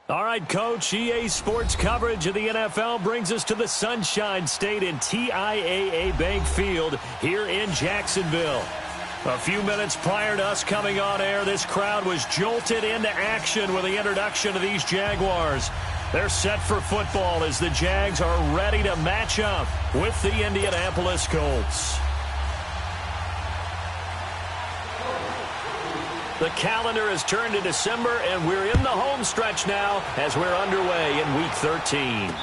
All right, Coach, EA Sports coverage of the NFL brings us to the Sunshine State in TIAA Bank Field here in Jacksonville. A few minutes prior to us coming on air, this crowd was jolted into action with the introduction of these Jaguars. They're set for football as the Jags are ready to match up with the Indianapolis Colts. The calendar has turned to December, and we're in the home stretch now as we're underway in Week 13.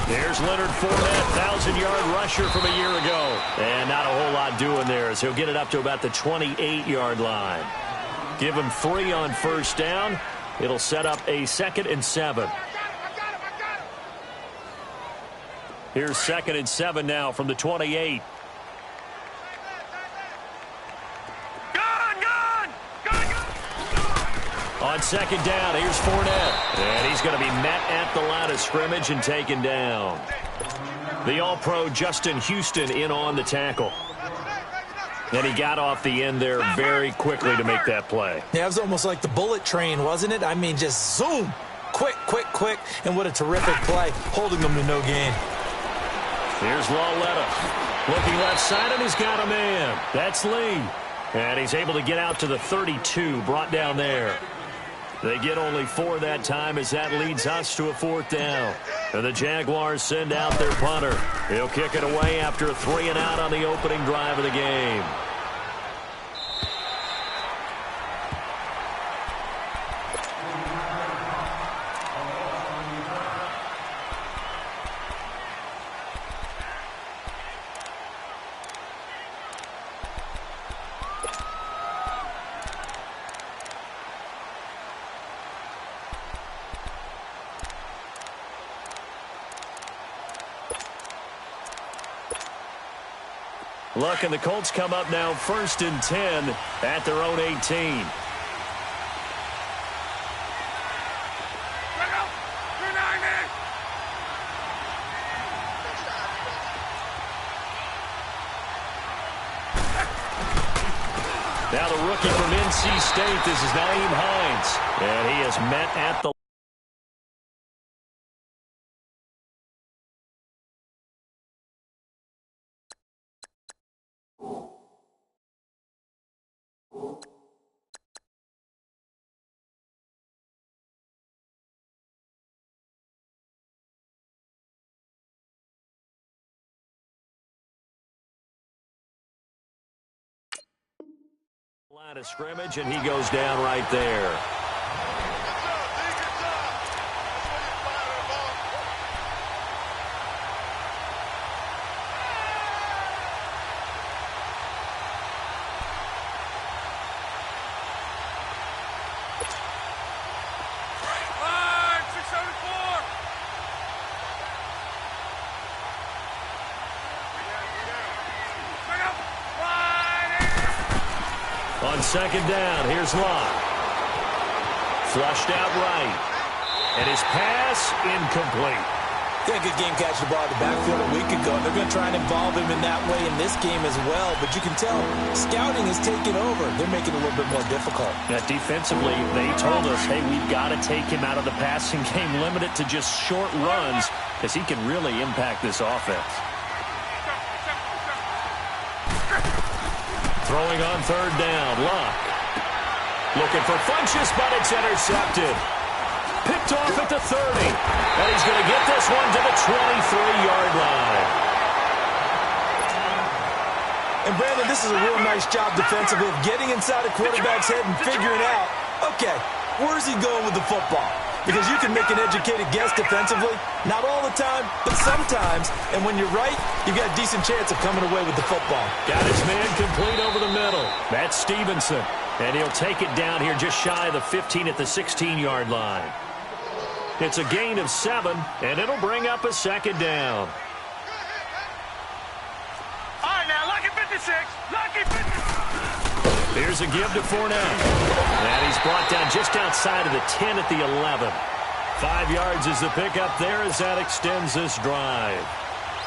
There's Leonard Fournette, 1,000-yard rusher from a year ago. And not a whole lot doing there as he'll get it up to about the 28-yard line. Give him 3 on first down. It'll set up a 2nd and 7. Here's 2nd and 7 now from the 28. On 2nd down, here's Fournette. And he's going to be met at the line of scrimmage and taken down. The All-Pro Justin Houston in on the tackle. And he got off the end there very quickly to make that play. Yeah, it was almost like the bullet train, wasn't it? I mean, just zoom. Quick, quick, quick. And what a terrific play, holding them to no gain. Here's Lawletta. Looking left side, and he's got a man. That's Lee. And he's able to get out to the 32, brought down there. They get only 4 that time as that leads us to a 4th down. And the Jaguars send out their punter. He'll kick it away after a 3 and out on the opening drive of the game. Look, and the Colts come up now 1st and 10 at their own 18. Now the rookie from NC State, this is Nyheim Hines, and he is met at the line of scrimmage, and he goes down right there. On 2nd down, here's Locke. Flushed out right. And his pass incomplete. Yeah, good game catching the ball in the backfield a week ago. They're going to try and involve him in that way in this game as well. But you can tell scouting is taking over. They're making it a little bit more difficult. Defensively, they told us, hey, we've got to take him out of the passing game, limit it to just short runs, because he can really impact this offense. Throwing on 3rd down, Luck. Looking for Funchess, but it's intercepted. Picked off at the 30. And he's going to get this one to the 23-yard line. And, Brandon, this is a real nice job defensively of getting inside a quarterback's head and figuring out, okay, where's he going with the football? Because you can make an educated guess defensively. Not all the time, but sometimes. And when you're right, you've got a decent chance of coming away with the football. Got his man complete over the middle. That's Stevenson. And he'll take it down here just shy of the 15 at the 16-yard line. It's a gain of 7, and it'll bring up a second down. All right, now, lucky 56. Lucky 56. Here's a give to Fournette. And he's brought down just outside of the 10 at the 11. 5 yards is the pickup there as that extends this drive.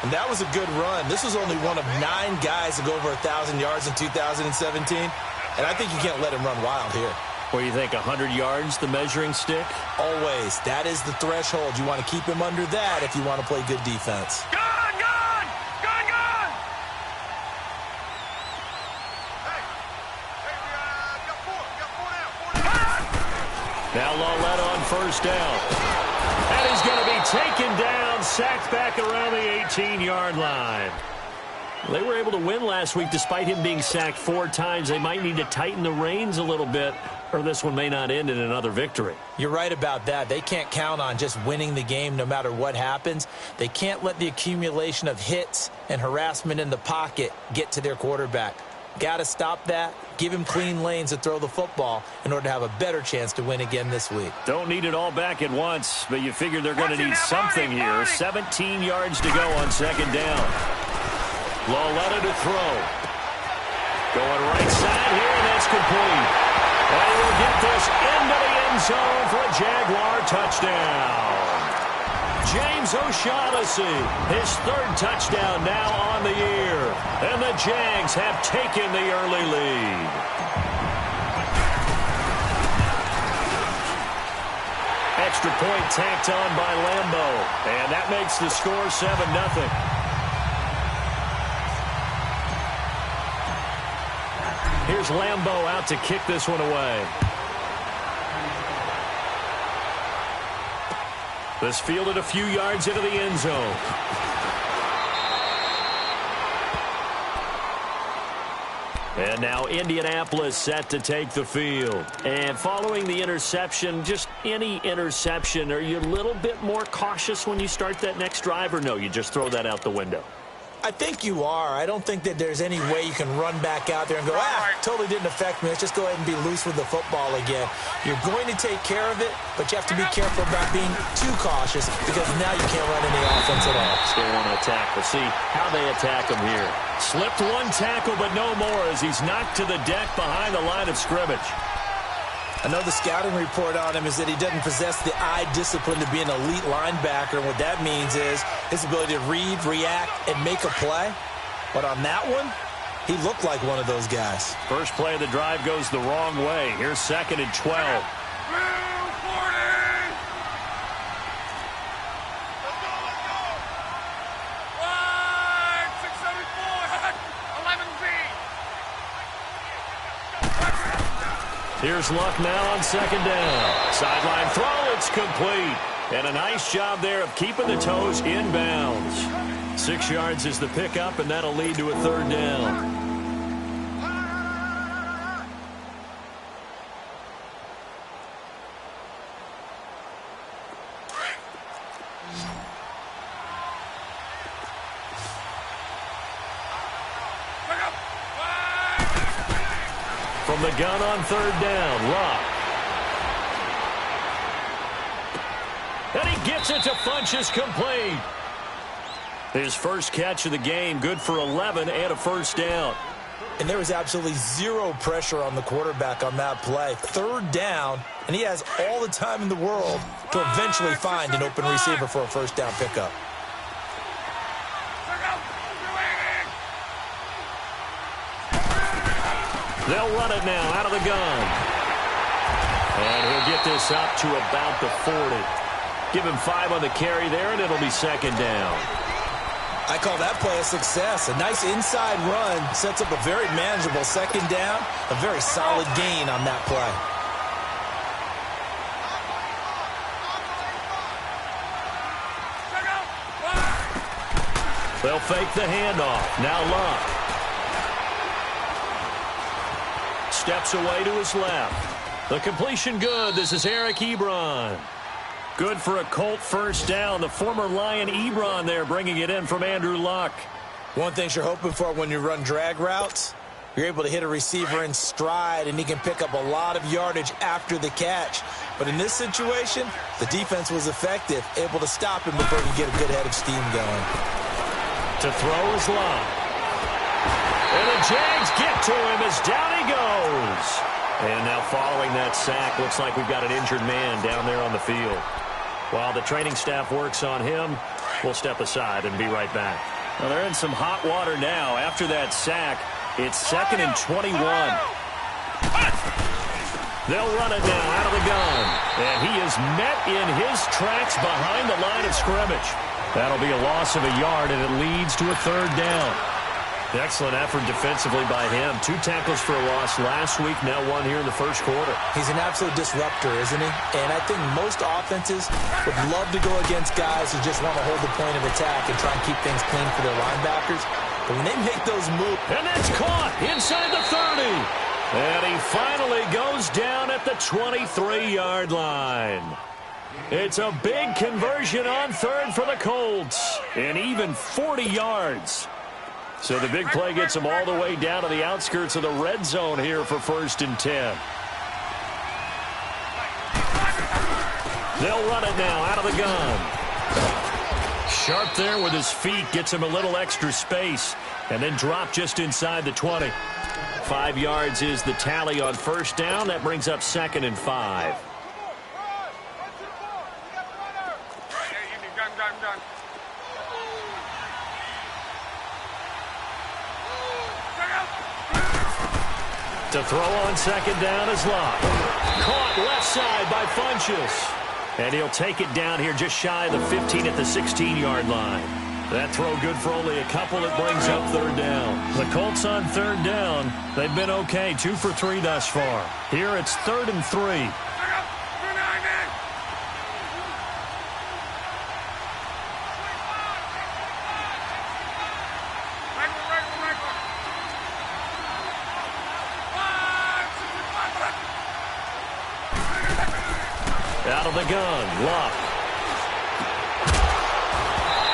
And that was a good run. This was only one of 9 guys to go over 1,000 yards in 2017. And I think you can't let him run wild here. What do you think, 100 yards, the measuring stick? Always. That is the threshold. You want to keep him under that if you want to play good defense. Gone, gone! Gone, gone! Hey, we got 4 now. Now Lawlett on first down. And he's going to be taken down, sacked back around the 18-yard line. They were able to win last week despite him being sacked 4 times. They might need to tighten the reins a little bit, or this one may not end in another victory. You're right about that. They can't count on just winning the game no matter what happens. They can't let the accumulation of hits and harassment in the pocket get to their quarterback. Got to stop that, give him clean lanes to throw the football in order to have a better chance to win again this week. Don't need it all back at once, but you figure they're going to need something here. 17 yards to go on second down. Lawlett to throw. Going right side here, and that's complete. And he will get this into the end zone for a Jaguar touchdown. James O'Shaughnessy, his 3rd touchdown now on the year. And the Jags have taken the early lead. Extra point tacked on by Lambo. And that makes the score 7-0. Here's Lambo out to kick this one away. This fielded a few yards into the end zone. And now Indianapolis set to take the field. And following the interception, just any interception, are you a little bit more cautious when you start that next drive, or no, you just throw that out the window? I think you are. I don't think that there's any way you can run back out there and go, totally didn't affect me. Let's just go ahead and be loose with the football again. You're going to take care of it, but you have to be careful about being too cautious because now you can't run any offense at all. Still want to attack. We'll see how they attack him here. Slipped one tackle, but no more as he's knocked to the deck behind the line of scrimmage. I know the scouting report on him is that he doesn't possess the eye discipline to be an elite linebacker. And what that means is his ability to read, react, and make a play. But on that one, he looked like one of those guys. First play of the drive goes the wrong way. Here's 2nd and 12. Here's Luck now on 2nd down. Sideline throw, it's complete. And a nice job there of keeping the toes in bounds. 6 yards is the pickup, and that'll lead to a 3rd down. From the gun on 3rd down, Luck. And he gets it to Funchess complete. His first catch of the game, good for 11 and a 1st down. And there was absolutely zero pressure on the quarterback on that play. 3rd down, and he has all the time in the world to eventually find an open receiver for a 1st down pickup. They'll run it now out of the gun. And he'll get this up to about the 40. Give him 5 on the carry there, and it'll be 2nd down. I call that play a success. A nice inside run sets up a very manageable 2nd down. A very solid gain on that play. They'll fake the handoff. Now Luck. Steps away to his left. The completion good. This is Eric Ebron. Good for a Colt 1st down. The former Lion Ebron there bringing it in from Andrew Luck. One thing you're hoping for when you run drag routes You're able to hit a receiver in stride, and he can pick up a lot of yardage after the catch. But in this situation, the defense was effective, able to stop him before he could get a good head of steam going. To throw is Love. And the Jags get to him as down he goes. And now following that sack, looks like we've got an injured man down there on the field. While the training staff works on him, we'll step aside and be right back. Well, they're in some hot water now. After that sack, it's 2nd and 21. They'll run it now out of the gun. And he is met in his tracks behind the line of scrimmage. That'll be a loss of a yard, and it leads to a 3rd down. Excellent effort defensively by him. 2 tackles for a loss last week, now 1 here in the first quarter. He's an absolute disruptor, isn't he? And I think most offenses would love to go against guys who just want to hold the point of attack and try and keep things clean for their linebackers. But when they make those moves... And that's caught inside the 30. And he finally goes down at the 23-yard line. It's a big conversion on 3rd for the Colts. And even 40 yards. So the big play gets them all the way down to the outskirts of the red zone here for 1st and 10. They'll run it now out of the gun. Sharp there with his feet, gets him a little extra space, and then drop just inside the 20. 5 yards is the tally on 1st down. That brings up 2nd and 5. To throw on 2nd down is Love. Caught left side by Funchess. And he'll take it down here just shy of the 15 at the 16-yard line. That throw good for only a couple. It brings up 3rd down. The Colts on 3rd down. They've been okay, 2 for 3 thus far. Here it's 3rd and 3. Out of the gun, Luck.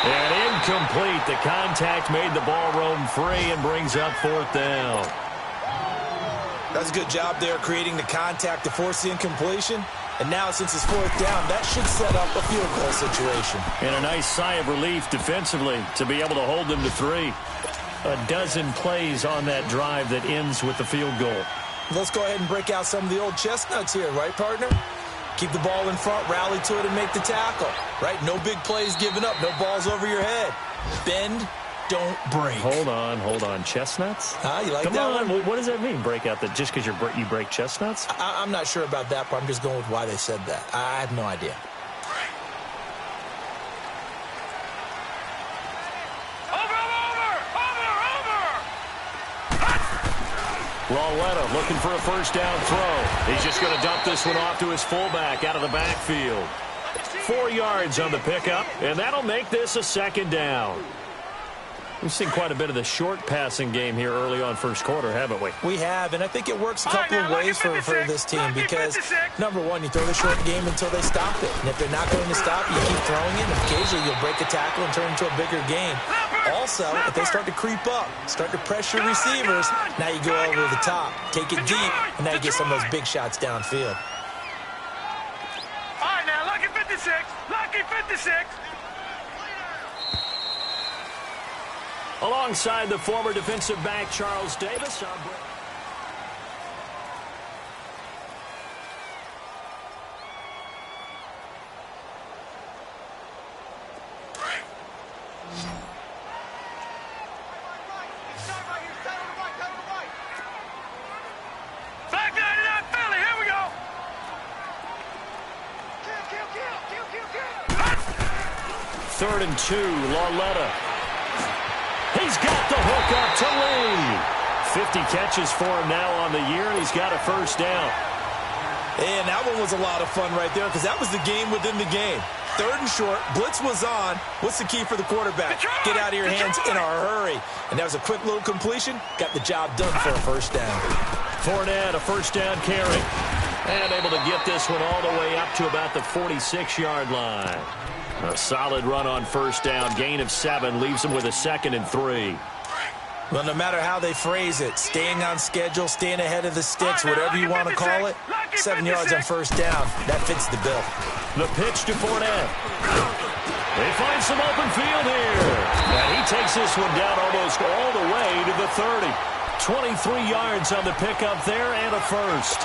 And incomplete. The contact made the ball roam free and brings up 4th down. That's a good job there creating the contact to force the incompletion. And now since it's 4th down, that should set up a field goal situation. And a nice sigh of relief defensively to be able to hold them to 3. A dozen plays on that drive that ends with the field goal. Let's go ahead and break out some of the old chestnuts here, right, partner? Keep the ball in front, rally to it, and make the tackle. Right? No big plays given up. No balls over your head. Bend, don't break. Hold on. Chestnuts? You like Come that on. one? What does that mean, break out? That just because you break chestnuts? I'm not sure about that, but I'm just going with why they said that. I have no idea. Lauletta looking for a 1st down throw. He's just going to dump this one off to his fullback out of the backfield. 4 yards on the pickup, and that'll make this a 2nd down. We've seen quite a bit of the short passing game here early on 1st quarter, haven't we? We have, and I think it works a couple of ways for this team because, number one, you throw the short game until they stop it. And if they're not going to stop it, you keep throwing it, and occasionally you'll break a tackle and turn it into a bigger game. Also, if they start to creep up, start to pressure receivers, now you go over the top, take it deep, and now you get some of those big shots downfield. All right, now, lucky 56. Lucky 56. Alongside the former defensive back, Charles Davis. Back 99, Philly, here we go. Kill. 3rd and 2, Lauletta. He's got the hook up to Lee. 50 catches for him now on the year, and he's got a 1st down. And that one was a lot of fun right there because that was the game within the game. 3rd and short, blitz was on. What's the key for the quarterback? Get out of your hands in a hurry. And that was a quick little completion. Got the job done for a 1st down. Fournette, a 1st down carry. And able to get this one all the way up to about the 46-yard line. A solid run on 1st down. Gain of 7 leaves him with a 2nd and 3. Well, no matter how they phrase it, staying on schedule, staying ahead of the sticks, whatever you want to call it, 7 yards on first down, that fits the bill. The pitch to Fournette. They find some open field here. And he takes this one down almost all the way to the 30. 23 yards on the pickup there and a first.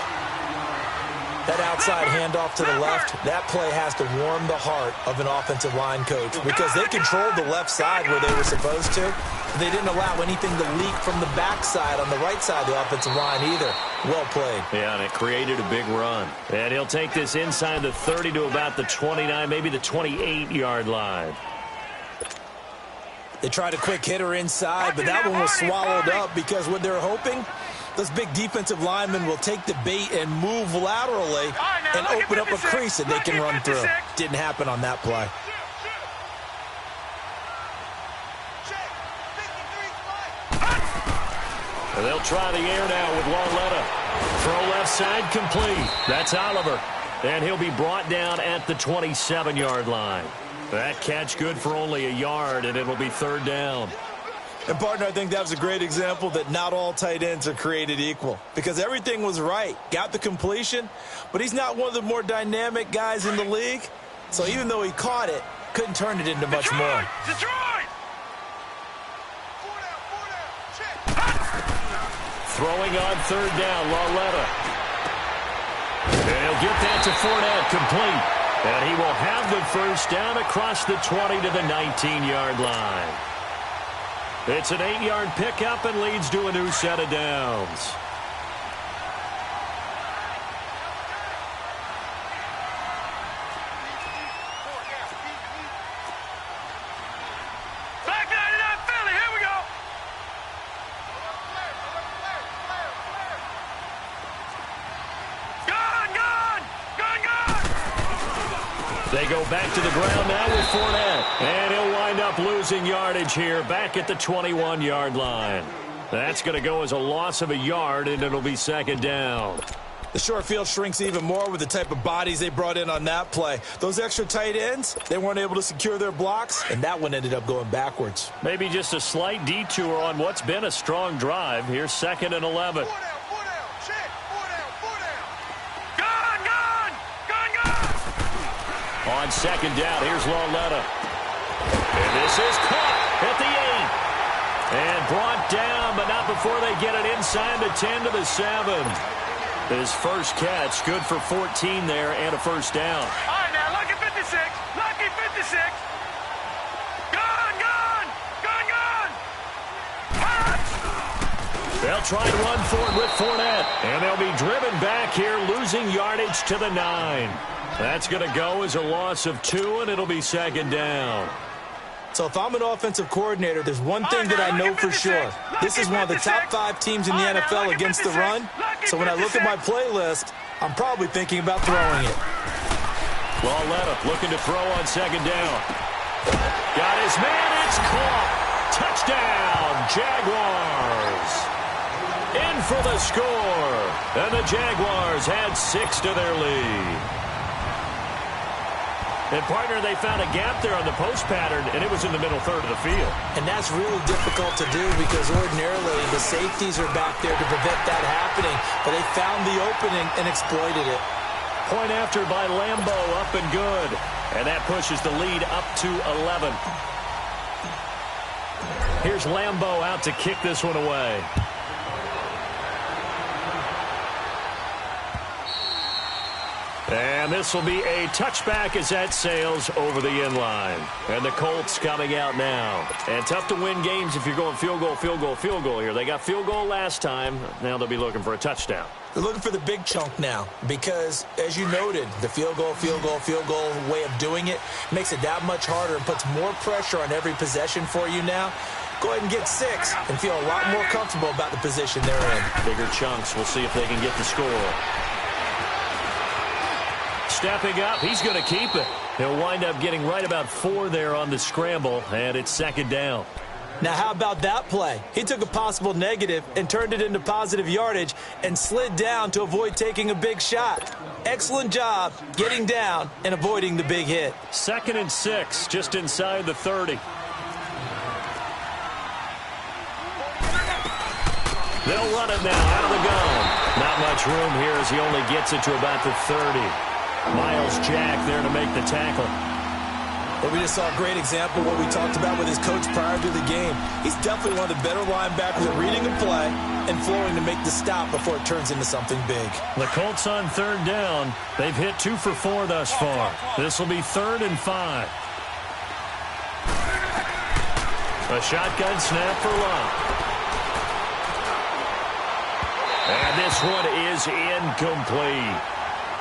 That outside handoff to the left, that play has to warm the heart of an offensive line coach because they controlled the left side where they were supposed to. They didn't allow anything to leak from the backside on the right side of the offensive line either. Well played. Yeah, and it created a big run. And he'll take this inside the 30 to about the 29, maybe the 28-yard line. They tried a quick hitter inside, but that one was swallowed up because what they're hoping, those big defensive linemen will take the bait and move laterally and open up a crease that they can run through. Didn't happen on that play. And they'll try the air now with Lauletta. Throw left side complete. That's Oliver. And he'll be brought down at the 27-yard line. That catch good for only a yard, and it'll be third down. And, partner, I think that was a great example that not all tight ends are created equal because everything was right. Got the completion, but he's not one of the more dynamic guys in the league. So even though he caught it, couldn't turn it into much more. Detroit! Throwing on third down, Lauletta. And he'll get that to Fournette, complete. And he will have the first down across the 20 to the 19-yard line. It's an 8-yard pickup and leads to a new set of downs. Back 99 Philly, here we go. Gone! They go back to the ground now with Fournette. And he'll wind up losing yardage here back at the 21-yard line. That's going to go as a loss of a yard, and it'll be second down. The short field shrinks even more with the type of bodies they brought in on that play. Those extra tight ends, they weren't able to secure their blocks, and that one ended up going backwards. Maybe just a slight detour on what's been a strong drive. Here's second and 11. On second down, here's Lauletta. And this is caught at the 8. And brought down, but not before they get it inside the 10 to the 7. His first catch, good for 14 there and a first down. All right, now, lucky 56. Lucky 56. Gone! They'll try to run for it with Fournette. And they'll be driven back here, losing yardage to the 9. That's going to go as a loss of 2, and it'll be second down. So if I'm an offensive coordinator, there's one thing that I know for sure. This is one of the top 5 teams in the NFL against the run. So when I look at my playlist, I'm probably thinking about throwing it. Lauletta looking to throw on second down. Got his man. It's caught. Touchdown, Jaguars. In for the score. And the Jaguars add 6 to their lead. And, partner, they found a gap there on the post pattern, and it was in the middle third of the field. And that's really difficult to do because ordinarily the safeties are back there to prevent that happening. But they found the opening and exploited it. Point after by Lambo, up and good. And that pushes the lead up to 11. Here's Lambo out to kick this one away. And this will be a touchback as that sails over the end line. And the Colts coming out now. And tough to win games if you're going field goal, field goal, field goal here. They got field goal last time. Now they'll be looking for a touchdown. They're looking for the big chunk now because, as you noted, the field goal way of doing it makes it that much harder and puts more pressure on every possession for you now. Go ahead and get 6 and feel a lot more comfortable about the position they're in. Bigger chunks. We'll see if they can get the score. Stepping up, he's going to keep it. He'll wind up getting right about 4 there on the scramble, and it's second down. Now, how about that play? He took a possible negative and turned it into positive yardage and slid down to avoid taking a big shot. Excellent job getting down and avoiding the big hit. Second and 6, just inside the 30. They'll run it now out of the gun. Not much room here as he only gets it to about the 30. Miles Jack there to make the tackle. But we just saw a great example of what we talked about with his coach prior to the game. He's definitely one of the better linebackers at reading a play and flowing to make the stop before it turns into something big. The Colts on third down. They've hit 2 for 4 thus far. This will be 3rd and 5. A shotgun snap for Love. And this one is incomplete.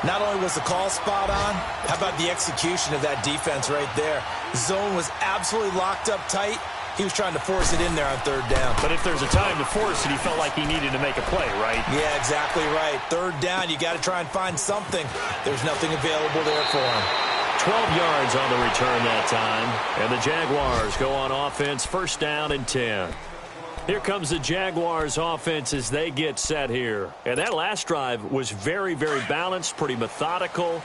Not only was the call spot on, how about the execution of that defense right there? Zone was absolutely locked up tight. He was trying to force it in there on third down. But if there's a time to force it, he felt like he needed to make a play, right? Yeah, exactly right. Third down, you got to try and find something. There's nothing available there for him. 12 yards on the return that time. And the Jaguars go on offense, 1st down and 10. Here comes the Jaguars offense as they get set here. And that last drive was very, very balanced, pretty methodical.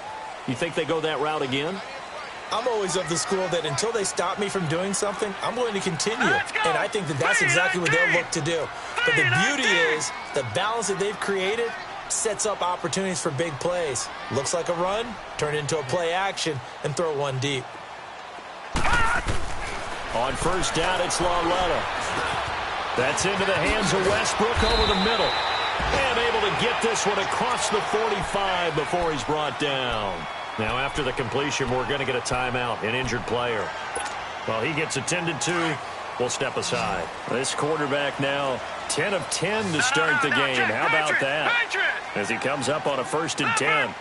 You think they go that route again? I'm always of the school that until they stop me from doing something, I'm going to continue. And I think that that's exactly what they'll look to do. But the beauty is the balance that they've created sets up opportunities for big plays. Looks like a run, turn into a play action, and throw one deep. On 1st down, it's Lauletta. That's into the hands of Westbrook over the middle. And able to get this one across the 45 before he's brought down. Now, after the completion, we're going to get a timeout, an injured player. Well, he gets attended to. We'll step aside. This quarterback now 10 of 10 to start the game. How about that? As he comes up on a 1st and 10.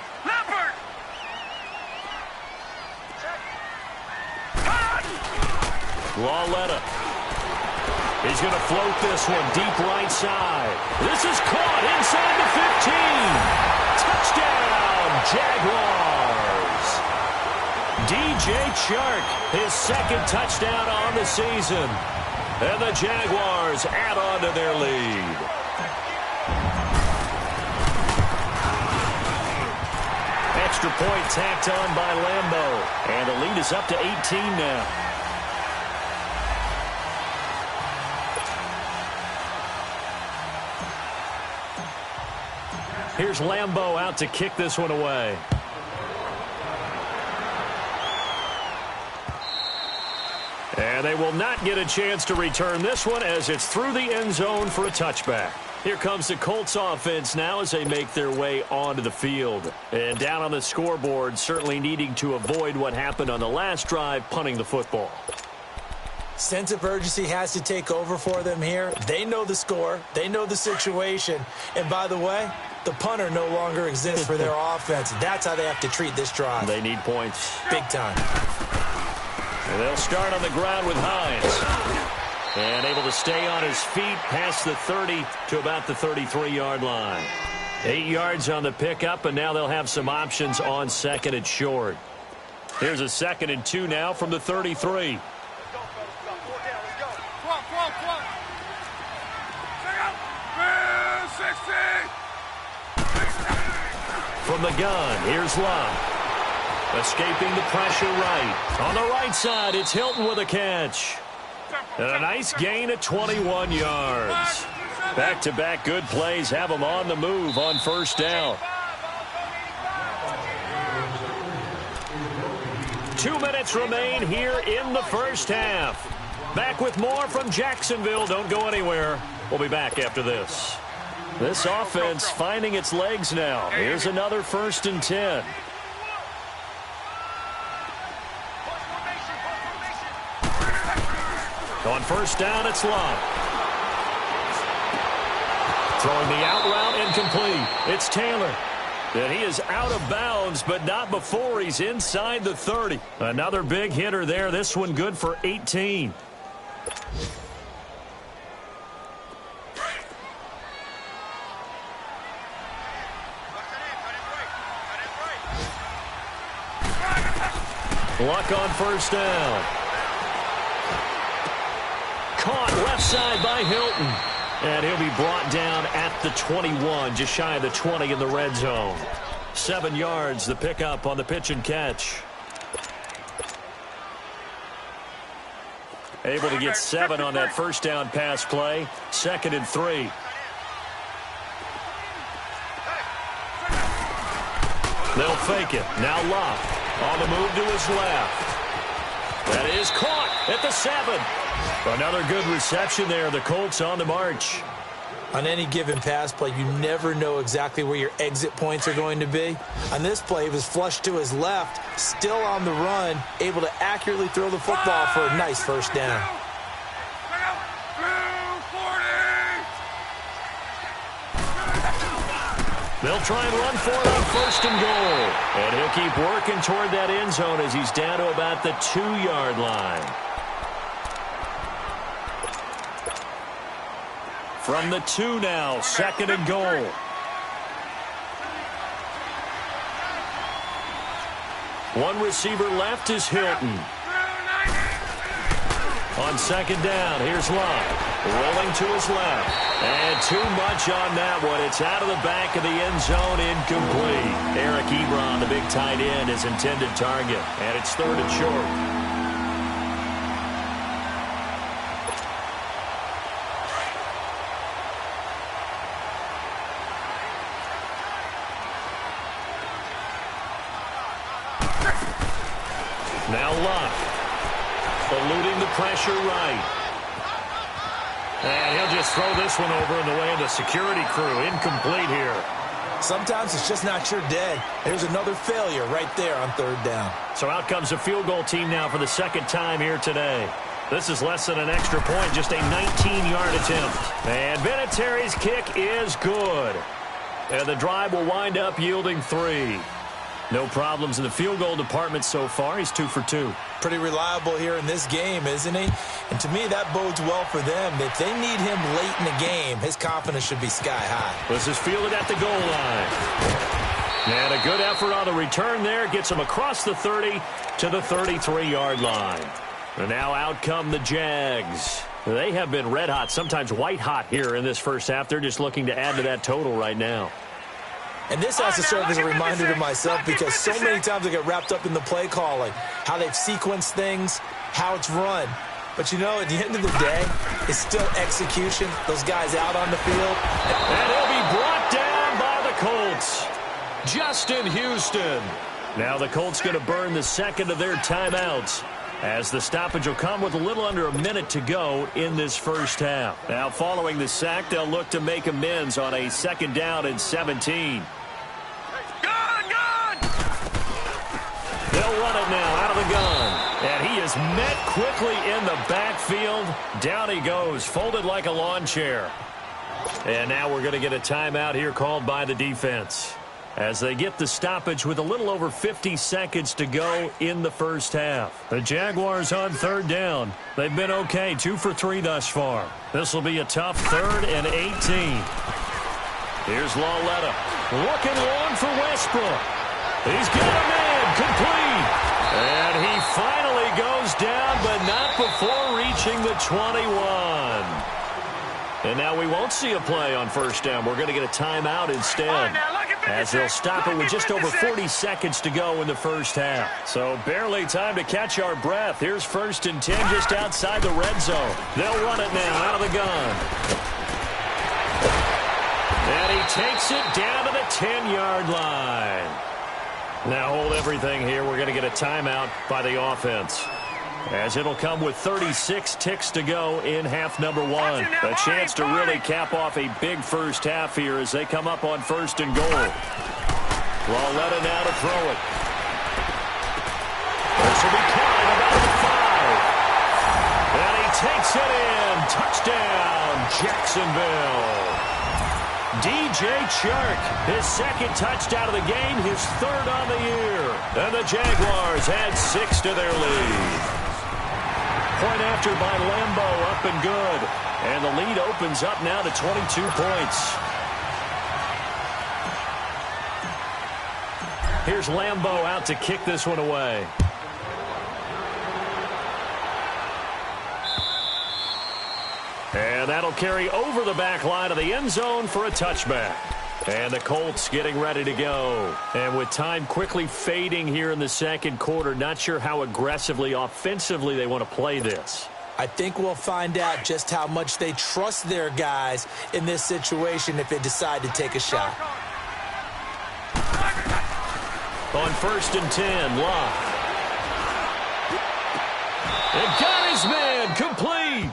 Lauletta. He's going to float this one deep right side. This is caught inside the 15. Touchdown, Jaguars. DJ Chark, his 2nd touchdown on the season. And the Jaguars add on to their lead. Extra point tacked on by Lambeau. And the lead is up to 18 now. Here's Lambeau out to kick this one away. And they will not get a chance to return this one as it's through the end zone for a touchback. Here comes the Colts offense now as they make their way onto the field. And down on the scoreboard, certainly needing to avoid what happened on the last drive, punting the football. Sense of urgency has to take over for them here. They know the score. They know the situation. And by the way, the punter no longer exists for their offense. That's how they have to treat this drive. They need points. Big time. And they'll start on the ground with Hines. And able to stay on his feet past the 30 to about the 33-yard line. 8 yards on the pickup, and now they'll have some options on 2nd and short. Here's a 2nd and 2 now from the 33. From the gun, here's Love. Escaping the pressure right. On the right side, it's Hilton with a catch. And a nice gain of 21 yards. Back-to-back good plays have them on the move on 1st down. 2 minutes remain here in the 1st half. Back with more from Jacksonville. Don't go anywhere. We'll be back after this. This offense finding its legs now. Here's another 1st and 10. On 1st down, it's Love. Throwing the out route incomplete. It's Taylor. And he is out of bounds, but not before he's inside the 30. Another big hitter there. This one good for 18. Luck on 1st down. Caught left side by Hilton. And he'll be brought down at the 21, just shy of the 20 in the red zone. 7 yards, the pickup on the pitch and catch. Able to get 7 on that 1st down pass play. 2nd and 3. They'll fake it. Now Love on the move to his left. That is caught at the 7. Another good reception there. The Colts on the march. On any given pass play, you never know exactly where your exit points are going to be. On this play, he was flushed to his left, still on the run, able to accurately throw the football for a nice first down. They'll try and run for it on 1st and goal. And he'll keep working toward that end zone as he's down to about the 2-yard line. From the 2 now, 2nd and goal. One receiver left is Hilton. On 2nd down, here's Love. Rolling to his left. And too much on that one. It's out of the back of the end zone, incomplete. Eric Ebron, the big tight end, is intended target. And it's 3rd and short. Now Luck, eluding the pressure right. And he'll just throw this one over in the way of the security crew. Incomplete here. Sometimes it's just not your day. There's another failure right there on 3rd down. So out comes a field goal team now for the 2nd time here today. This is less than an extra point, just a 19-yard attempt. And Vinatieri's kick is good. And the drive will wind up yielding 3. No problems in the field goal department so far. He's 2 for 2. Pretty reliable here in this game, isn't he? And to me, that bodes well for them. If they need him late in the game, his confidence should be sky high. This is fielded at the goal line. And a good effort on the return there. Gets him across the 30 to the 33-yard line. And now out come the Jags. They have been red hot, sometimes white hot here in this first half. They're just looking to add to that total right now. And this has to serve as a reminder to myself because so many times I get wrapped up in the play calling, how they've sequenced things, how it's run. But, you know, at the end of the day, it's still execution. Those guys out on the field. And he'll be brought down by the Colts. Justin Houston. Now the Colts going to burn the 2nd of their timeouts, as the stoppage will come with a little under a minute to go in this first half. Now following the sack, they'll look to make amends on a 2nd down and 17. They'll run it now out of the gun. And he is met quickly in the backfield. Down he goes, folded like a lawn chair. And now we're going to get a timeout here called by the defense, as they get the stoppage with a little over 50 seconds to go in the first half. The Jaguars on 3rd down. They've been okay, 2 for 3 thus far. This will be a tough 3rd and 18. Here's Lauletta. Looking long for Westbrook. He's got a man, complete. And he finally goes down, but not before reaching the 21. And now we won't see a play on 1st down. We're going to get a timeout instead, as they'll stop it with just over 40 seconds to go in the first half. So barely time to catch our breath. Here's 1st and 10 just outside the red zone. They'll run it now out of the gun. And he takes it down to the 10-yard line. Now hold everything here. We're going to get a timeout by the offense, as it'll come with 36 ticks to go in half number 1. A chance to really cap off a big first half here as they come up on 1st and goal. Lauletta now to throw it. This will be caught about the 5. And he takes it in. Touchdown, Jacksonville. DJ Chark, his 2nd touchdown of the game, his 3rd on the year. And the Jaguars add 6 to their lead. Point after by Lambo, up and good. And the lead opens up now to 22 points. Here's Lambo out to kick this one away. And that'll carry over the back line of the end zone for a touchback. And the Colts getting ready to go. And with time quickly fading here in the 2nd quarter, not sure how aggressively, offensively they want to play this. I think we'll find out just how much they trust their guys in this situation if they decide to take a shot. On 1st and 10, Locke. And got his man complete.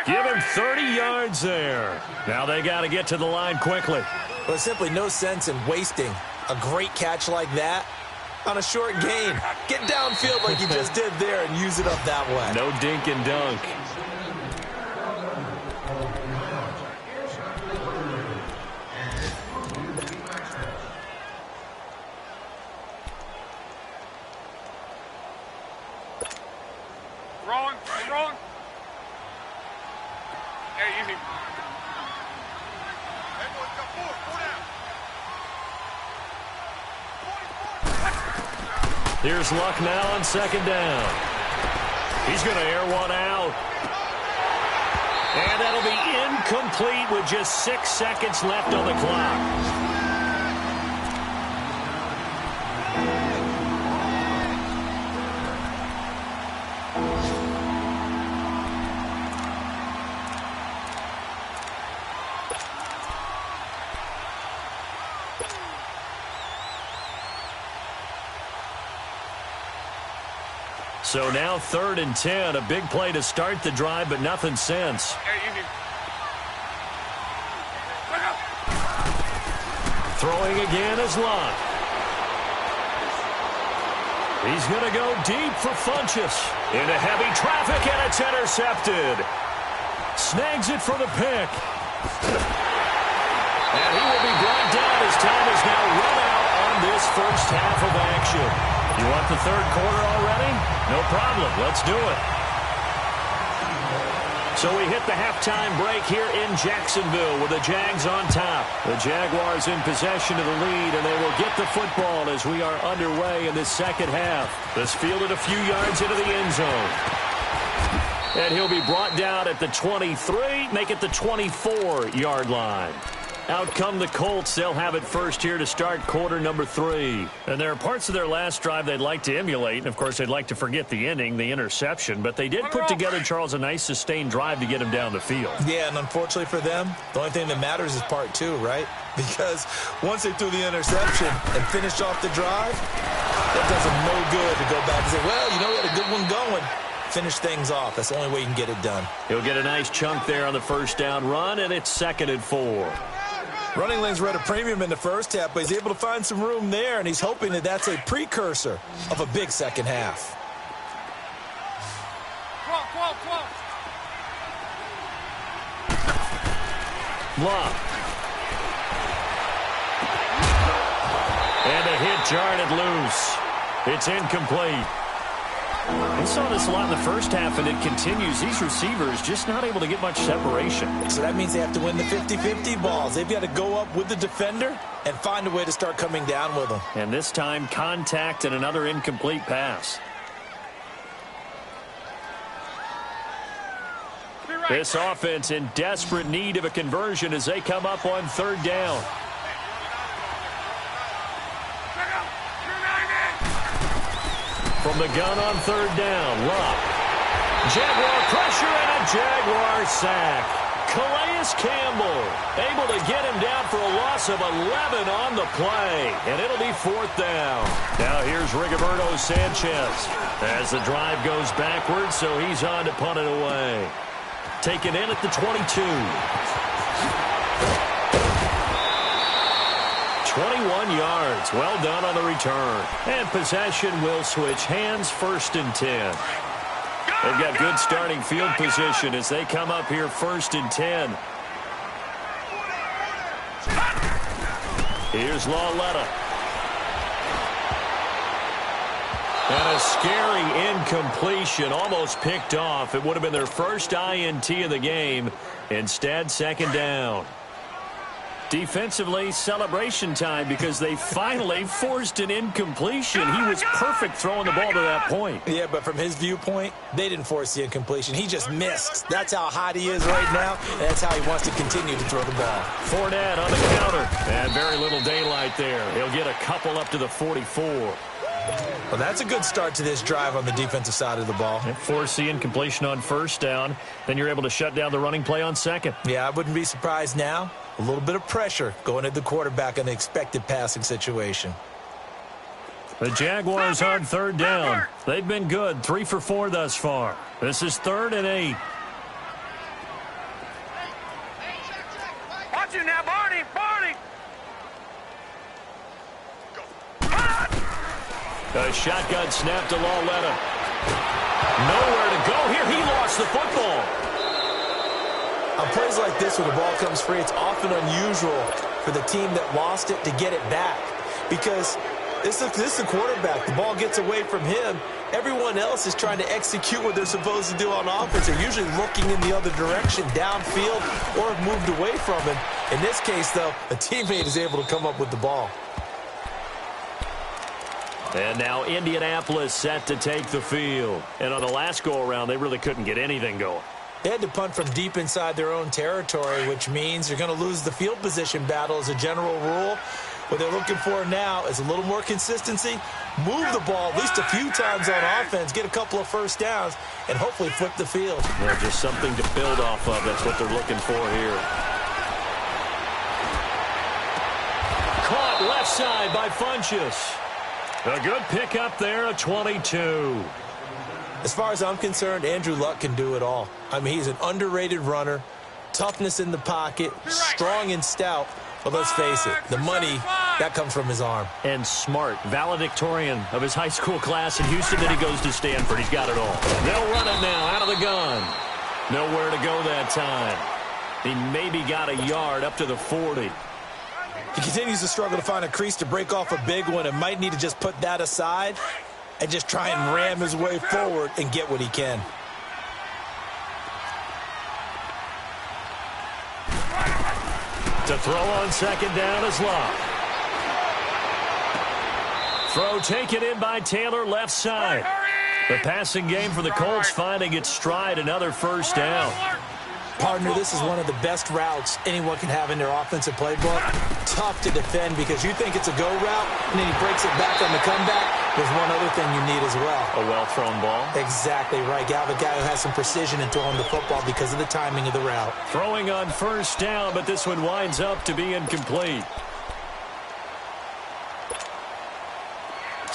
Give him 30 yards there. Now they got to get to the line quickly. Well, there's simply no sense in wasting a great catch like that on a short gain. Get downfield like you just did there and use it up that way. No dink and dunk. Wrong. Hey, easy. Here's Luck now on 2nd down. He's going to air one out. And that'll be incomplete with just 6 seconds left on the clock. So now 3rd and 10, a big play to start the drive, but nothing since. Hey, easy. Throwing again is Locke. He's going to go deep for Funchess. Into heavy traffic, and it's intercepted. Snags it for the pick. And he will be brought down as time is now run out on this first half of action. You want the 3rd quarter already? No problem. Let's do it. So we hit the halftime break here in Jacksonville with the Jags on top. The Jaguars in possession of the lead, and they will get the football as we are underway in the second half. This fielded a few yards into the end zone. And he'll be brought down at the 23, make it the 24-yard line. Out come the Colts. They'll have it first here to start quarter number 3. And there are parts of their last drive they'd like to emulate. And, of course, they'd like to forget the ending, the interception. But they did put together, Charles, a nice sustained drive to get him down the field. Yeah, and unfortunately for them, the only thing that matters is part 2, right? Because once they threw the interception and finished off the drive, that does them no good to go back and say, well, you know, we had a good one going. Finish things off. That's the only way you can get it done. He'll get a nice chunk there on the first down run, and it's 2nd and 4. Running lanes were at a premium in the first half, but he's able to find some room there, and he's hoping that that's a precursor of a big second half. Block. And a hit jarred loose. It's incomplete. We saw this a lot in the first half, and it continues. These receivers just not able to get much separation. So that means they have to win the 50-50 balls. They've got to go up with the defender and find a way to start coming down with them. And this time, contact and another incomplete pass. This offense in desperate need of a conversion as they come up on 3rd down. From the gun on 3rd down, Luck. Jaguar pressure and a Jaguar sack. Calais Campbell able to get him down for a loss of 11 on the play. And it'll be 4th down. Now here's Rigoberto Sanchez as the drive goes backwards, so he's on to punt it away. Taken in at the 22. 21 yards. Well done on the return. And possession will switch hands, 1st and 10. They've got good starting field position as they come up here 1st and 10. Here's Lauletta. And a scary incompletion, almost picked off. It would have been their first INT of the game. Instead, 2nd down. Defensively, celebration time because they finally forced an incompletion. He was perfect throwing the ball to that point. Yeah, but from his viewpoint, they didn't force the incompletion. He just missed. That's how hot he is right now, and that's how he wants to continue to throw the ball. Fournette on the counter. And very little daylight there. He'll get a couple up to the 44. Well, that's a good start to this drive on the defensive side of the ball. Force the incompletion on 1st down. Then you're able to shut down the running play on 2nd. Yeah, I wouldn't be surprised now. A little bit of pressure going at the quarterback in the expected passing situation. The Jaguars on third down. They've been good, 3 for 4 thus far. This is 3rd and 8. Watch you now, Barney. Barney. A shotgun snap to Lauletta. Nowhere to go here. He lost the football. On plays like this where the ball comes free, it's often unusual for the team that lost it to get it back. Because this is a quarterback. The ball gets away from him. Everyone else is trying to execute what they're supposed to do on offense. They're usually looking in the other direction, downfield, or have moved away from him. In this case, though, a teammate is able to come up with the ball. And now Indianapolis set to take the field. And on the last go-around, they really couldn't get anything going. They had to punt from deep inside their own territory, which means you're going to lose the field position battle as a general rule. What they're looking for now is a little more consistency, move the ball at least a few times on offense, get a couple of first downs, and hopefully flip the field. Yeah, just something to build off of. That's what they're looking for here. Caught left side by Funchess. A good pickup there, a 22. As far as I'm concerned, Andrew Luck can do it all. I mean, he's an underrated runner, toughness in the pocket, strong and stout. But let's face it, the money, that comes from his arm. And smart, valedictorian of his high school class in Houston. Then he goes to Stanford. He's got it all. They'll run it now out of the gun. Nowhere to go that time. He maybe got a yard up to the 40. He continues to struggle to find a crease to break off a big one and might need to just put that aside and just try and ram his way forward and get what he can. To throw on second down is Locke. Throw taken in by Taylor left side. The passing game for the Colts finding its stride, another first down. Partner, this is one of the best routes anyone can have in their offensive playbook. Tough to defend because you think it's a go route, and then he breaks it back on the comeback. There's one other thing you need as well. A well-thrown ball? Exactly right. You have a guy who has some precision in throwing the football because of the timing of the route. Throwing on first down, but this one winds up to be incomplete.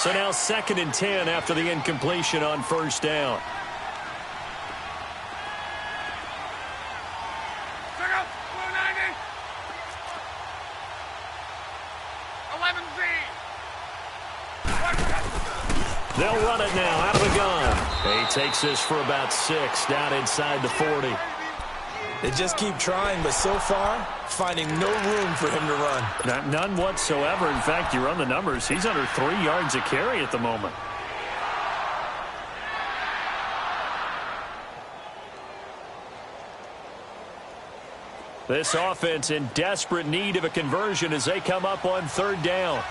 So now 2nd and 10 after the incompletion on first down. They'll run it now out of the gun. He takes this for about 6 down inside the 40. They just keep trying, but so far, finding no room for him to run. None whatsoever. In fact, you run the numbers. He's under 3 yards a carry at the moment. This offense in desperate need of a conversion as they come up on third down.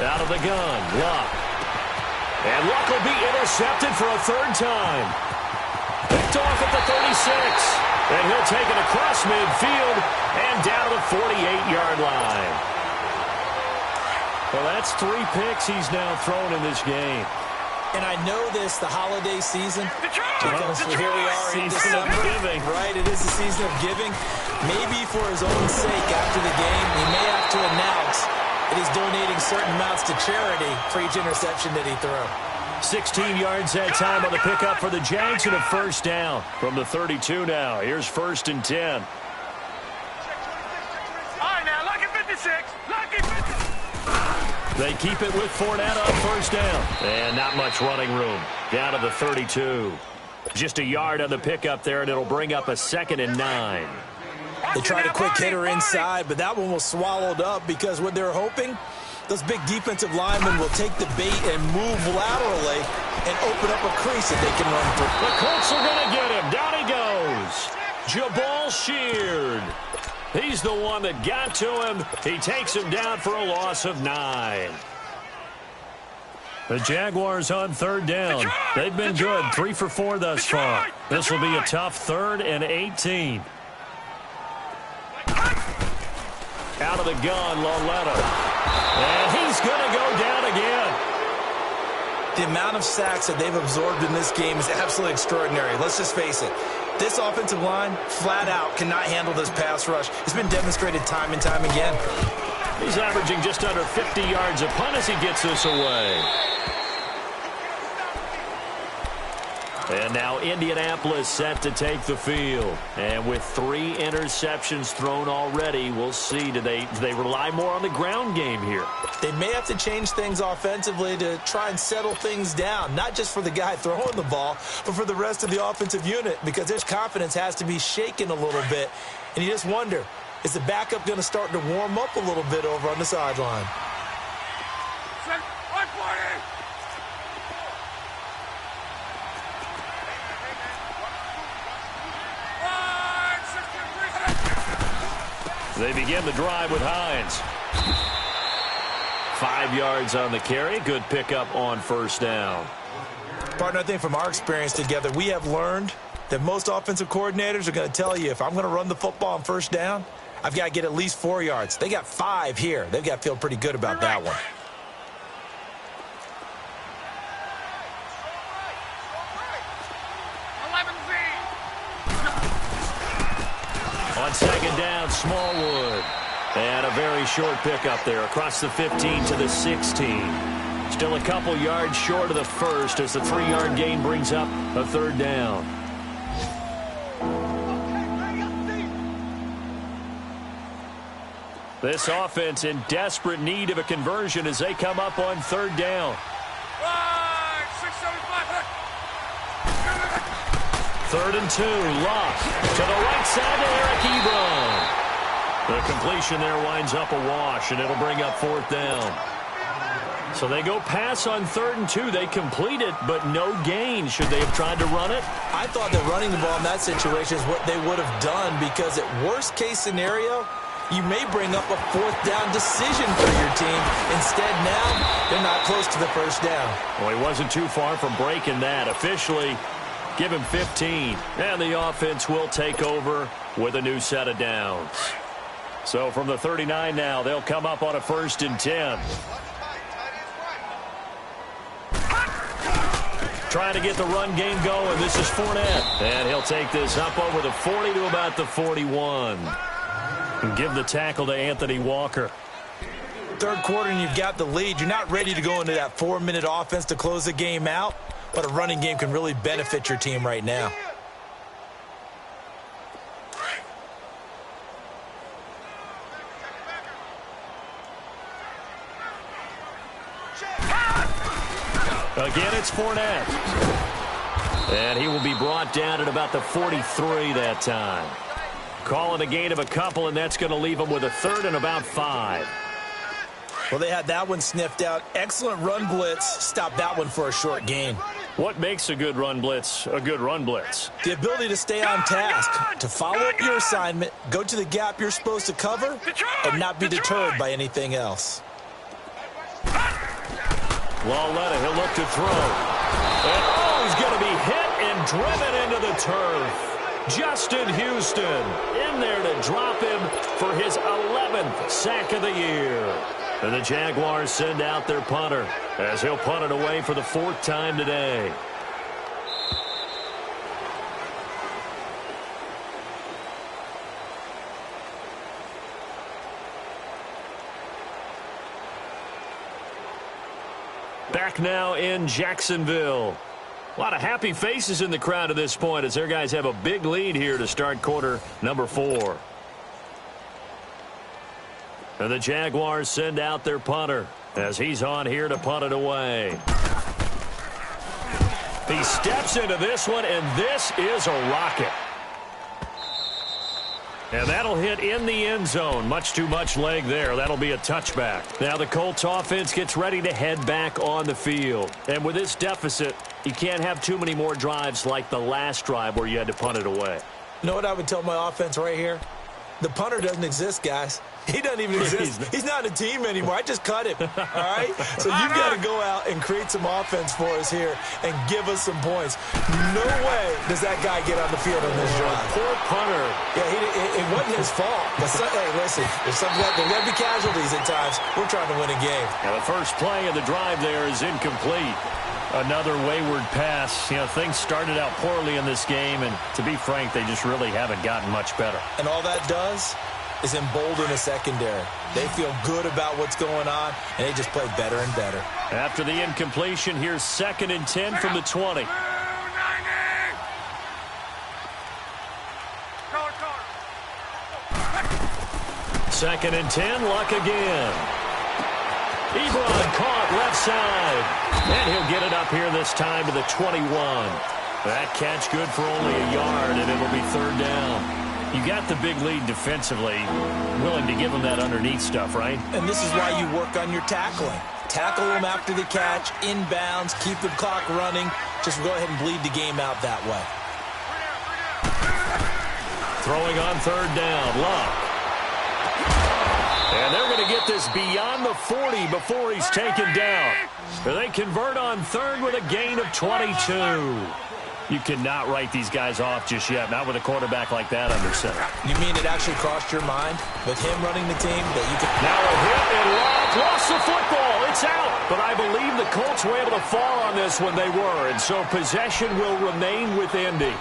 Out of the gun, Luck. And Luck will be intercepted for a 3rd time. Picked off at the 36. And he'll take it across midfield and down to the 48-yard line. Well, that's 3 picks he's now thrown in this game. And I know this, the holiday season, because here we are in Season December. of giving. Right, it is the season of giving. Maybe for his own sake after the game, he may have to announce that he's donating certain amounts to charity for each interception that he threw. 16 yards that time on the pickup for the Jags and a first down from the 32 now. Here's 1st and 10. All right, now, lucky 56. Lucky 56. They keep it with Fournette on first down. And not much running room. Down to the 32. Just a yard on the pickup there, and it'll bring up a 2nd and 9. They tried a quick hitter inside, but that one was swallowed up because what they're hoping, those big defensive linemen will take the bait and move laterally and open up a crease that they can run through. The Colts are going to get him. Down he goes. Jabal Sheard. He's the one that got to him. He takes him down for a loss of 9. The Jaguars on third down. They've been good, 3 for 4 thus far. This will be a tough 3rd and 18. Out of the gun, Lauletta. And he's going to go down again. The amount of sacks that they've absorbed in this game is absolutely extraordinary. Let's just face it. This offensive line, flat out, cannot handle this pass rush. It's been demonstrated time and time again. He's averaging just under 50 yards a punt as he gets this away. And now Indianapolis set to take the field. And with 3 interceptions thrown already, we'll see. Do they rely more on the ground game here? They may have to change things offensively to try and settle things down, not just for the guy throwing the ball, but for the rest of the offensive unit, because their confidence has to be shaken a little bit. And you just wonder, is the backup going to start to warm up a little bit over on the sideline? They begin the drive with Hines. 5 yards on the carry. Good pickup on first down. Partner, I think from our experience together, we have learned that most offensive coordinators are going to tell you, if I'm going to run the football on first down, I've got to get at least 4 yards. They got 5 here. They've got to feel pretty good about that one. On second down, Smallwood. And a very short pickup there across the 15 to the 16. Still a couple yards short of the first as the 3-yard gain brings up a third down. This offense in desperate need of a conversion as they come up on third down. Third and 2, Luck to the right side to Eric Ebron. The completion there winds up a wash, and it'll bring up fourth down. So they go pass on third and 2. They complete it, but no gain. Should they have tried to run it? I thought that running the ball in that situation is what they would have done, because at worst case scenario, you may bring up a fourth down decision for your team. Instead, now, they're not close to the first down. Well, he wasn't too far from breaking that. Officially, give him 15. And the offense will take over with a new set of downs. So from the 39 now, they'll come up on a 1st and 10. Trying to get the run game going. This is Fournette. And he'll take this up over the 40 to about the 41. And give the tackle to Anthony Walker. Third quarter and you've got the lead. You're not ready to go into that 4-minute offense to close the game out, but a running game can really benefit your team right now. Again, it's Fournette. And he will be brought down at about the 43 that time. Call it a gain of a couple, and that's going to leave him with a third and about 5. Well, they had that one sniffed out. Excellent run blitz. Stopped that one for a short gain. What makes a good run blitz a good run blitz? The ability to stay on task, to follow up your assignment, go to the gap you're supposed to cover, and not be deterred by anything else. Lauletta, he'll look to throw. And he's going to be hit and driven into the turf. Justin Houston in there to drop him for his 11th sack of the year. And the Jaguars send out their punter as he'll punt it away for the 4th time today. Back now in Jacksonville. A lot of happy faces in the crowd at this point as their guys have a big lead here to start quarter number 4. And the Jaguars send out their punter as he's on here to punt it away. He steps into this one, and this is a rocket. And that'll hit in the end zone. Much too much leg there. That'll be a touchback. Now the Colts offense gets ready to head back on the field. And with this deficit, you can't have too many more drives like the last drive where you had to punt it away. You know what I would tell my offense right here? The punter doesn't exist, guys. He doesn't even exist. He's not a team anymore. I just cut him, all right? So you've got to go out and create some offense for us here and give us some points. No way does that guy get on the field on this drive. Poor punter. Yeah, it wasn't his fault. But hey, listen, there's something there's going to be casualties at times. We're trying to win a game. Now the first play of the drive there is incomplete. Another wayward pass. You know, things started out poorly in this game, and to be frank, they just really haven't gotten much better. And all that does is embolden the secondary. They feel good about what's going on, and they just play better and better. After the incompletion, here's 2nd and 10 from the 20. Second and 10, Luck again. Ebron caught left side. And he'll get it up here this time to the 21. That catch good for only a yard, and it'll be 3rd down. You got the big lead defensively. Willing to give them that underneath stuff, right? And this is why you work on your tackling. Tackle them after the catch, inbounds, keep the clock running. Just go ahead and bleed the game out that way. Throwing on 3rd down, Luck. And they're going to get this beyond the 40 before he's taken down. They convert on 3rd with a gain of 22. You cannot write these guys off just yet, not with a quarterback like that under center. You mean it actually crossed your mind with him running the team that you could... Now a hit and Luck lost the football. It's out. But I believe the Colts were able to fall on this when they were, and so possession will remain with Indy.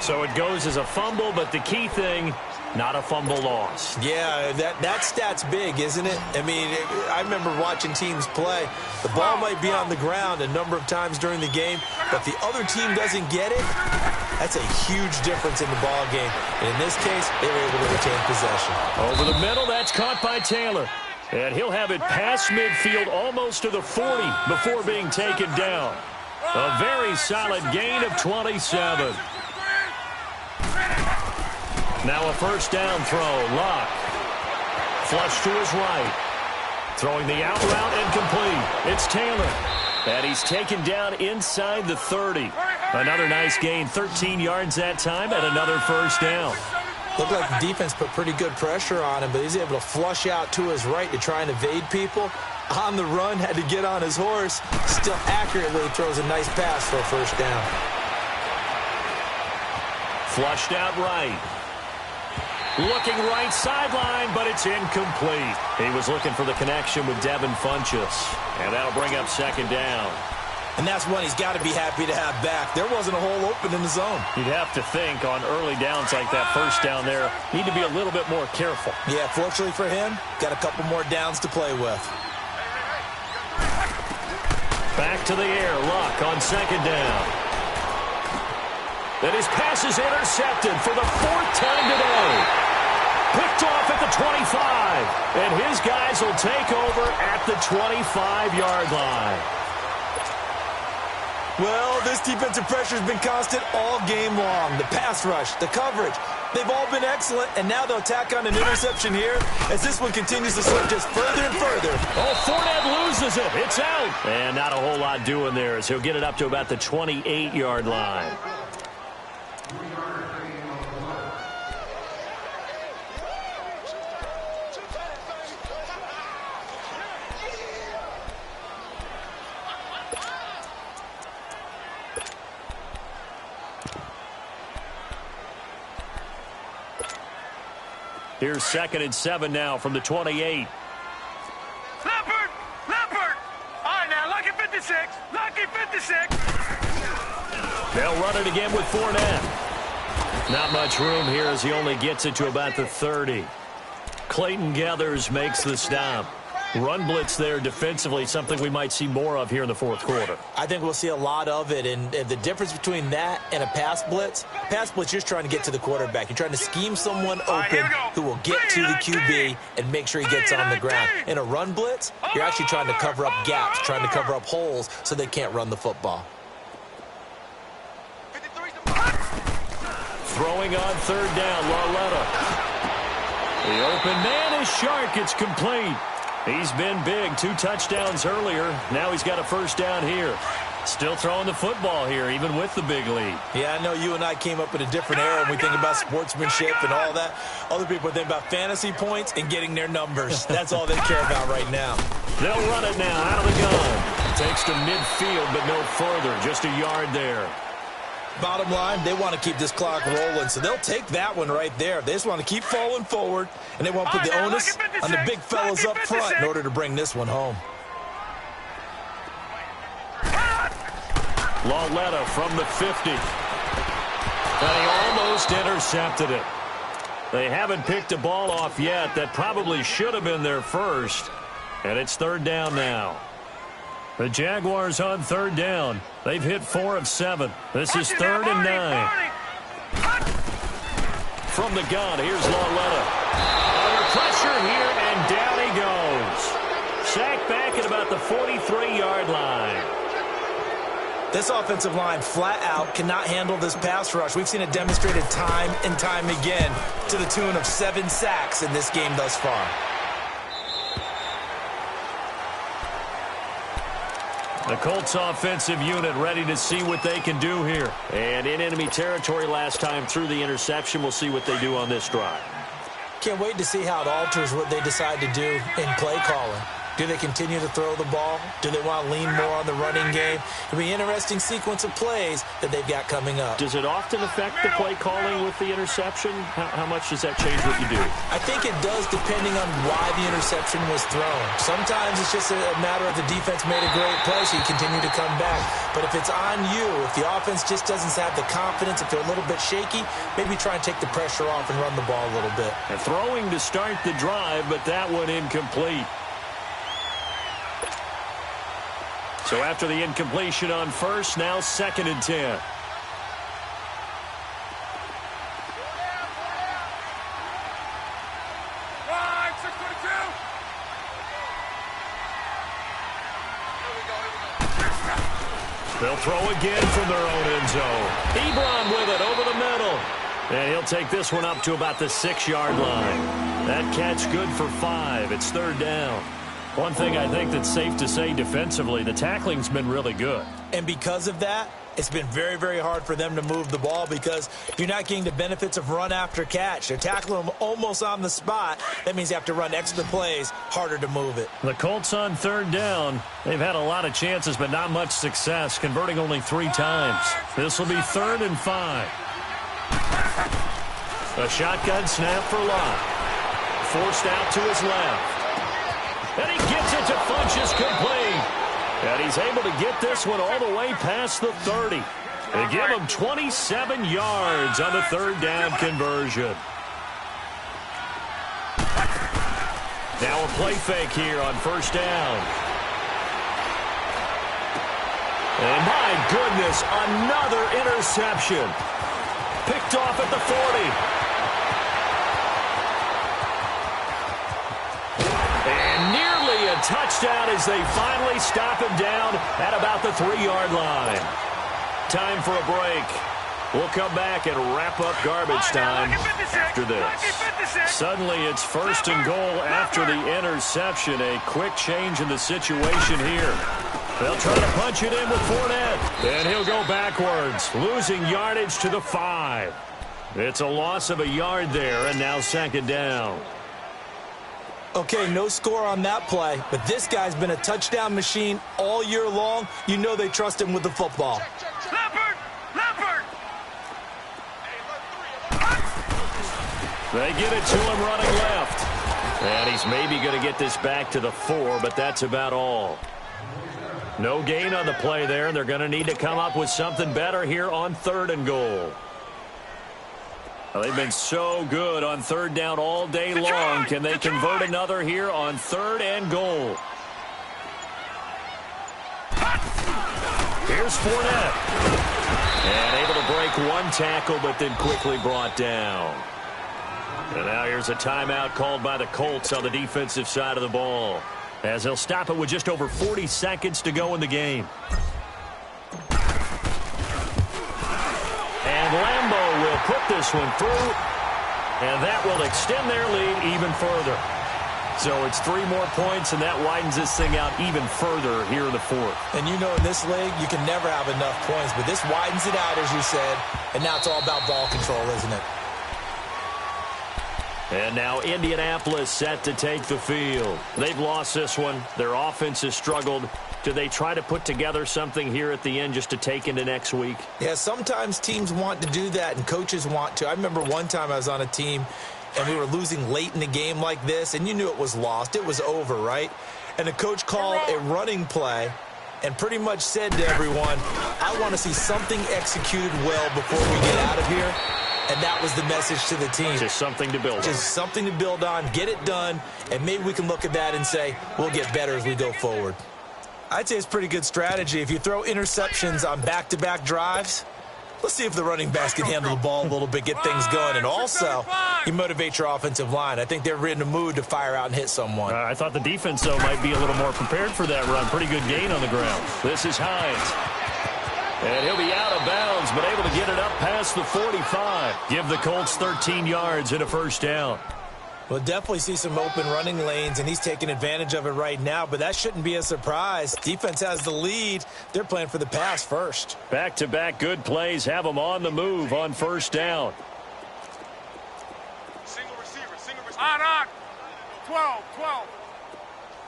So it goes as a fumble, but the key thing, not a fumble loss. Yeah, that stat's big, isn't it? I mean, I remember watching teams play. The ball might be on the ground a number of times during the game, but the other team doesn't get it. That's a huge difference in the ball game. And in this case, they were able to retain possession. Over the middle, that's caught by Taylor. And he'll have it past midfield almost to the 40 before being taken down. A very solid gain of 27. Now a 1st down throw. Luck. Flush to his right. Throwing the out route incomplete. It's Taylor. And he's taken down inside the 30. Another nice gain. 13 yards that time and another 1st down. Looked like the defense put pretty good pressure on him, but he's able to flush out to his right to try and evade people. On the run, had to get on his horse. Still accurately throws a nice pass for a 1st down. Flushed out right. Looking right sideline, but it's incomplete. He was looking for the connection with Devin Funchess. And that'll bring up 2nd down. And that's one he's got to be happy to have back. There wasn't a hole open in the zone. You'd have to think on early downs like that 1st down there, need to be a little bit more careful. Yeah, fortunately for him, got a couple more downs to play with. Back to the air, Luck on 2nd down. And his pass is intercepted for the 4th time today. Picked off at the 25. And his guys will take over at the 25-yard line. Well, this defensive pressure has been constant all game long. The pass rush, the coverage, they've all been excellent, and now they'll tack on an interception here as this one continues to slip just further and further. Oh, Fournette loses it. It's out. And not a whole lot doing there as he'll get it up to about the 28-yard line. Here's 2nd and 7 now from the 28. Leopard! Leopard! All right, now, lucky 56. Lucky 56. They'll run it again with Fournette. Not much room here as he only gets it to about the 30. Clayton Gathers makes the stop. Run blitz there defensively, something we might see more of here in the 4th quarter. I think we'll see a lot of it, and the difference between that and a pass blitz, you're just trying to get to the quarterback. You're trying to scheme someone open who will get to the QB and make sure he gets on the ground. In a run blitz, you're actually trying to cover up gaps, trying to cover up holes so they can't run the football. Throwing on 3rd down, Lauletta. The open man is Shark. It's complete. He's been big. 2 touchdowns earlier. Now he's got a 1st down here. Still throwing the football here, even with the big lead. Yeah, I know you and I came up in a different era when we think about sportsmanship and all that. Other people think about fantasy points and getting their numbers. That's all they care about right now. They'll run it now out of the gun. Takes to midfield, but no further. Just a yard there. Bottom line, they want to keep this clock rolling, so they'll take that one right there. They just want to keep falling forward, and they want to put the onus on the big fellas up front in order to bring this one home. Lauletta from the 50. And he almost intercepted it. They haven't picked a ball off yet. That probably should have been their first. And it's third down now. The Jaguars on third down. They've hit 4 of 7. This is 3rd and 9. From the gun, here's Lauletta. Under pressure here, and down he goes. Sacked back at about the 43-yard line. This offensive line flat out cannot handle this pass rush. We've seen it demonstrated time and time again to the tune of 7 sacks in this game thus far. The Colts offensive unit ready to see what they can do here. And in enemy territory last time through the interception. We'll see what they do on this drive. Can't wait to see how it alters what they decide to do in play calling. Do they continue to throw the ball? Do they want to lean more on the running game? It'll be an interesting sequence of plays that they've got coming up. Does it often affect the play calling with the interception? How much does that change what you do? I think it does depending on why the interception was thrown. Sometimes it's just a matter of the defense made a great play, so you continue to come back. But if it's on you, if the offense just doesn't have the confidence, if they're a little bit shaky, maybe try and take the pressure off and run the ball a little bit. And throwing to start the drive, but that one incomplete. So after the incompletion on first, now 2nd and 10. They'll throw again from their own end zone. Ebron with it over the middle. And he'll take this one up to about the 6-yard line. That catch good for 5. It's 3rd down. One thing I think that's safe to say defensively, the tackling's been really good. And because of that, it's been very, very hard for them to move the ball because you're not getting the benefits of run after catch. They're tackling them almost on the spot. That means you have to run extra plays, harder to move it. The Colts on 3rd down. They've had a lot of chances, but not much success, converting only 3 times. This will be 3rd and 5. A shotgun snap for Lott. Forced out to his left. And he gets it to Funchess complete. And he's able to get this one all the way past the 30. They give him 27 yards on the 3rd down conversion. Now a play fake here on 1st down. And my goodness, another interception. Picked off at the 40. A touchdown as they finally stop him down at about the 3-yard line. Time for a break. We'll come back and wrap up garbage time after this. Suddenly it's 1st and goal after the interception. A quick change in the situation here. They'll try to punch it in with Fournette. And he'll go backwards, losing yardage to the 5. It's a loss of a yard there, and now 2nd down. Okay, no score on that play, but this guy's been a touchdown machine all year long. You know they trust him with the football. Leopard! Leopard! They get it to him running left. And he's maybe going to get this back to the 4, but that's about all. No gain on the play there. They're going to need to come up with something better here on 3rd and goal. Well, they've been so good on 3rd down all day long. Can they convert another here on 3rd and goal? Here's Fournette. And able to break one tackle, but then quickly brought down. And now here's a timeout called by the Colts on the defensive side of the ball, as they'll stop it with just over 40 seconds to go in the game. And Lambeau will put this one through, and that will extend their lead even further. So it's 3 more points, and that widens this thing out even further here in the 4th. And you know in this league, you can never have enough points, but this widens it out, as you said, and now it's all about ball control, isn't it? And now Indianapolis set to take the field. They've lost this one. Their offense has struggled. Do they try to put together something here at the end just to take into next week? Yeah, sometimes teams want to do that, and coaches want to. I remember one time I was on a team, and we were losing late in the game like this, and you knew it was lost. It was over, right? And the coach called a running play, and pretty much said to everyone, I want to see something executed well before we get out of here. And that was the message to the team. Just something to build on. Just something to build on, get it done, and maybe we can look at that and say, we'll get better as we go forward. I'd say it's pretty good strategy. If you throw interceptions on back-to-back drives, let's see if the running backs can handle the ball a little bit, get things going, and also you motivate your offensive line. I think they're in the mood to fire out and hit someone. I thought the defense, though, might be a little more prepared for that run. Pretty good gain on the ground. This is Hines. And he'll be out of bounds, but able to get it up past the 45. Give the Colts 13 yards and a first down. We'll definitely see some open running lanes, and he's taking advantage of it right now, but that shouldn't be a surprise. Defense has the lead. They're playing for the pass first. Back-to-back good plays have them on the move on first down. Single receiver. On. 12.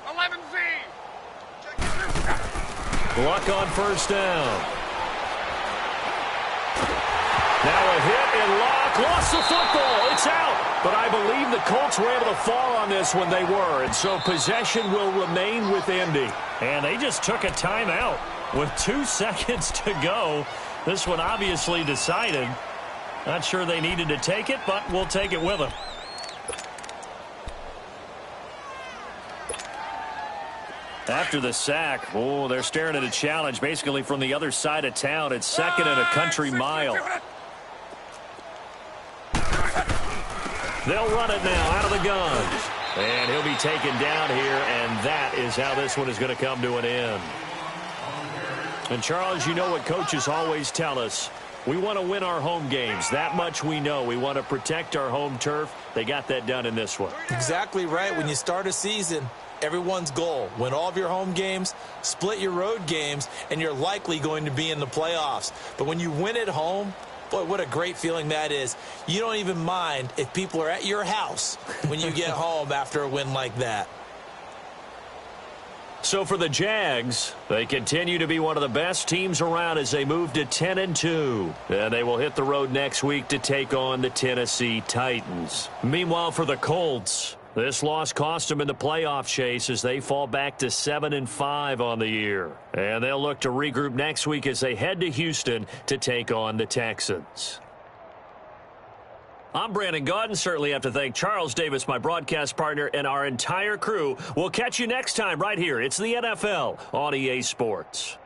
11Z. Luck on first down. Now a hit and Luck lost the football. It's out. But I believe the Colts were able to fall on this when they were. And so possession will remain with Indy. And they just took a timeout with 2 seconds to go. This one obviously decided. Not sure they needed to take it, but we'll take it with them. After the sack, they're staring at a challenge basically from the other side of town. It's second and a country mile. They'll run it now out of the gun. And he'll be taken down here, and that is how this one is going to come to an end. And, Charles, you know what coaches always tell us. We want to win our home games. That much we know. We want to protect our home turf. They got that done in this one. Exactly right. When you start a season, everyone's goal, win all of your home games, split your road games, and you're likely going to be in the playoffs. But when you win at home, boy, what a great feeling that is. You don't even mind if people are at your house when you get home after a win like that. So for the Jags, they continue to be one of the best teams around as they move to 10-2. And they will hit the road next week to take on the Tennessee Titans. Meanwhile, for the Colts, this loss cost them in the playoff chase as they fall back to 7-5 on the year. And they'll look to regroup next week as they head to Houston to take on the Texans. I'm Brandon Gaudin. Certainly have to thank Charles Davis, my broadcast partner, and our entire crew. We'll catch you next time right here. It's the NFL on EA Sports.